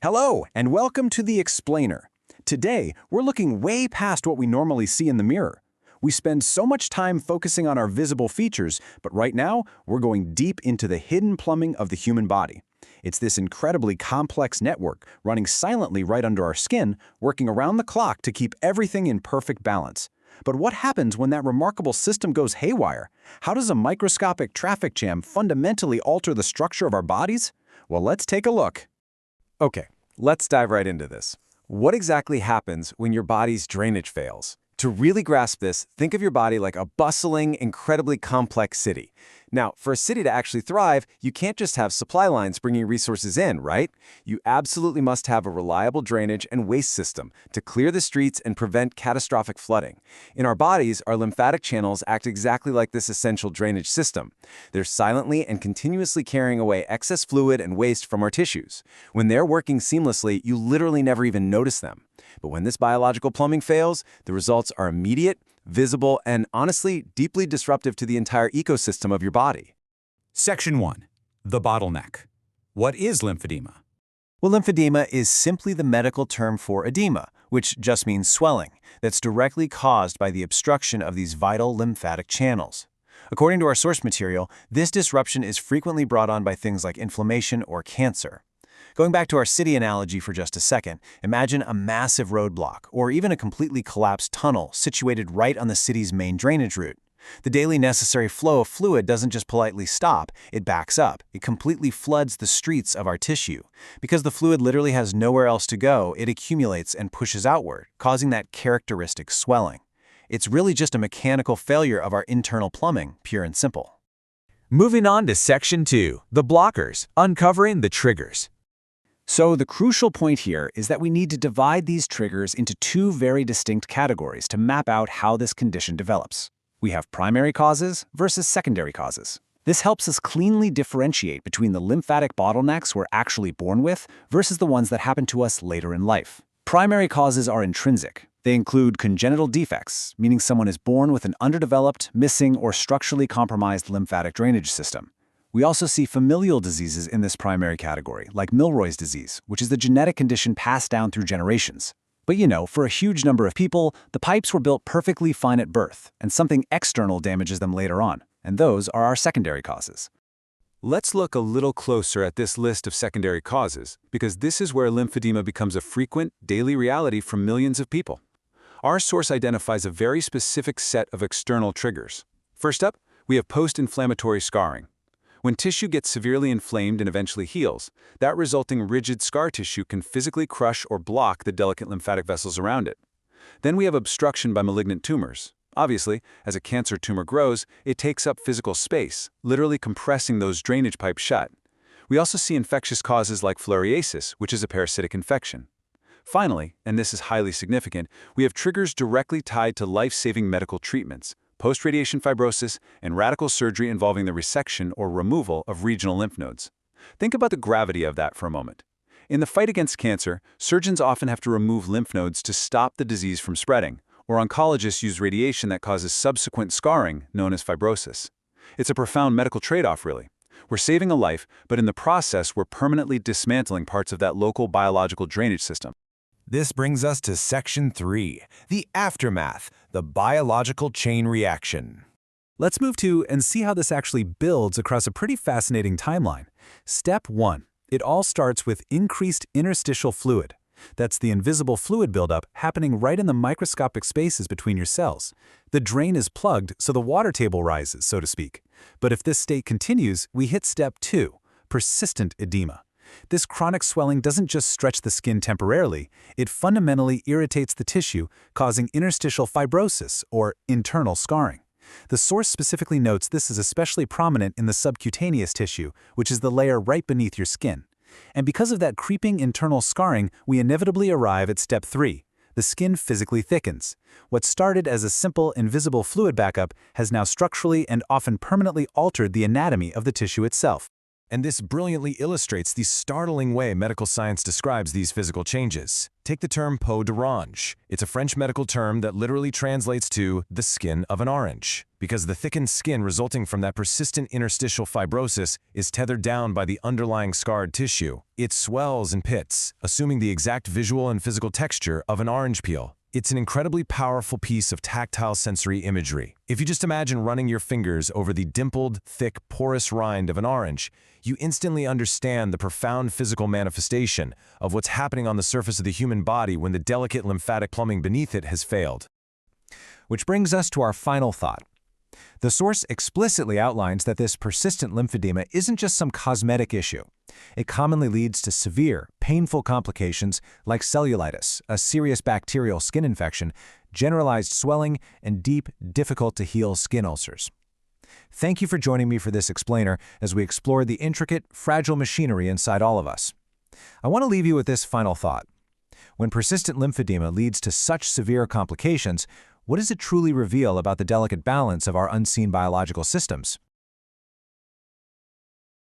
Hello, and welcome to The Explainer. Today, we're looking way past what we normally see in the mirror. We spend so much time focusing on our visible features, but right now, we're going deep into the hidden plumbing of the human body. It's this incredibly complex network running silently right under our skin, working around the clock to keep everything in perfect balance. But what happens when that remarkable system goes haywire? How does a microscopic traffic jam fundamentally alter the structure of our bodies? Well, let's take a look. Okay, let's dive right into this. What exactly happens when your body's drainage fails? To really grasp this, think of your body like a bustling, incredibly complex city. Now, for a city to actually thrive, you can't just have supply lines bringing resources in, right? You absolutely must have a reliable drainage and waste system to clear the streets and prevent catastrophic flooding. In our bodies, our lymphatic channels act exactly like this essential drainage system. They're silently and continuously carrying away excess fluid and waste from our tissues. When they're working seamlessly, you literally never even notice them. But when this biological plumbing fails, the results are immediate, visible, and honestly, deeply disruptive to the entire ecosystem of your body. Section 1. The bottleneck. What is lymphedema? Well, lymphedema is simply the medical term for edema, which just means swelling, that's directly caused by the obstruction of these vital lymphatic channels. According to our source material, this disruption is frequently brought on by things like inflammation or cancer. Going back to our city analogy for just a second, imagine a massive roadblock or even a completely collapsed tunnel situated right on the city's main drainage route. The daily necessary flow of fluid doesn't just politely stop, it backs up. It completely floods the streets of our tissue. Because the fluid literally has nowhere else to go, it accumulates and pushes outward, causing that characteristic swelling. It's really just a mechanical failure of our internal plumbing, pure and simple. Moving on to Section 2. The blockers. Uncovering the triggers. So the crucial point here is that we need to divide these triggers into two very distinct categories to map out how this condition develops. We have primary causes versus secondary causes. This helps us cleanly differentiate between the lymphatic bottlenecks we're actually born with versus the ones that happen to us later in life. Primary causes are intrinsic. They include congenital defects, meaning someone is born with an underdeveloped, missing, or structurally compromised lymphatic drainage system. We also see familial diseases in this primary category, like Milroy's disease, which is the genetic condition passed down through generations. But for a huge number of people, the pipes were built perfectly fine at birth, and something external damages them later on, and those are our secondary causes. Let's look a little closer at this list of secondary causes, because this is where lymphedema becomes a frequent, daily reality for millions of people. Our source identifies a very specific set of external triggers. First up, we have post-inflammatory scarring. When tissue gets severely inflamed and eventually heals, that resulting rigid scar tissue can physically crush or block the delicate lymphatic vessels around it. Then we have obstruction by malignant tumors. Obviously, as a cancer tumor grows, it takes up physical space, literally compressing those drainage pipes shut. We also see infectious causes like filariasis, which is a parasitic infection. Finally, and this is highly significant, we have triggers directly tied to life-saving medical treatments, post-radiation fibrosis, and radical surgery involving the resection or removal of regional lymph nodes. Think about the gravity of that for a moment. In the fight against cancer, surgeons often have to remove lymph nodes to stop the disease from spreading, or oncologists use radiation that causes subsequent scarring, known as fibrosis. It's a profound medical trade-off, really. We're saving a life, but in the process, we're permanently dismantling parts of that local biological drainage system. This brings us to Section 3, the aftermath, the biological chain reaction. Let's move to and see how this actually builds across a pretty fascinating timeline. Step 1. It all starts with increased interstitial fluid. That's the invisible fluid buildup happening right in the microscopic spaces between your cells. The drain is plugged, so the water table rises, so to speak. But if this state continues, we hit Step 2, persistent edema. This chronic swelling doesn't just stretch the skin temporarily, it fundamentally irritates the tissue, causing interstitial fibrosis, or internal scarring. The source specifically notes this is especially prominent in the subcutaneous tissue, which is the layer right beneath your skin. And because of that creeping internal scarring, we inevitably arrive at Step 3. The skin physically thickens. What started as a simple, invisible fluid backup has now structurally and often permanently altered the anatomy of the tissue itself. And this brilliantly illustrates the startling way medical science describes these physical changes. Take the term peau d'orange. It's a French medical term that literally translates to the skin of an orange, because the thickened skin resulting from that persistent interstitial fibrosis is tethered down by the underlying scarred tissue. It swells and pits, assuming the exact visual and physical texture of an orange peel. It's an incredibly powerful piece of tactile sensory imagery. If you just imagine running your fingers over the dimpled, thick, porous rind of an orange, you instantly understand the profound physical manifestation of what's happening on the surface of the human body when the delicate lymphatic plumbing beneath it has failed. Which brings us to our final thought. The source explicitly outlines that this persistent lymphedema isn't just some cosmetic issue. It commonly leads to severe, painful complications like cellulitis, a serious bacterial skin infection, generalized swelling, and deep, difficult-to-heal skin ulcers. Thank you for joining me for this explainer as we explore the intricate, fragile machinery inside all of us. I want to leave you with this final thought. When persistent lymphedema leads to such severe complications, what does it truly reveal about the delicate balance of our unseen biological systems?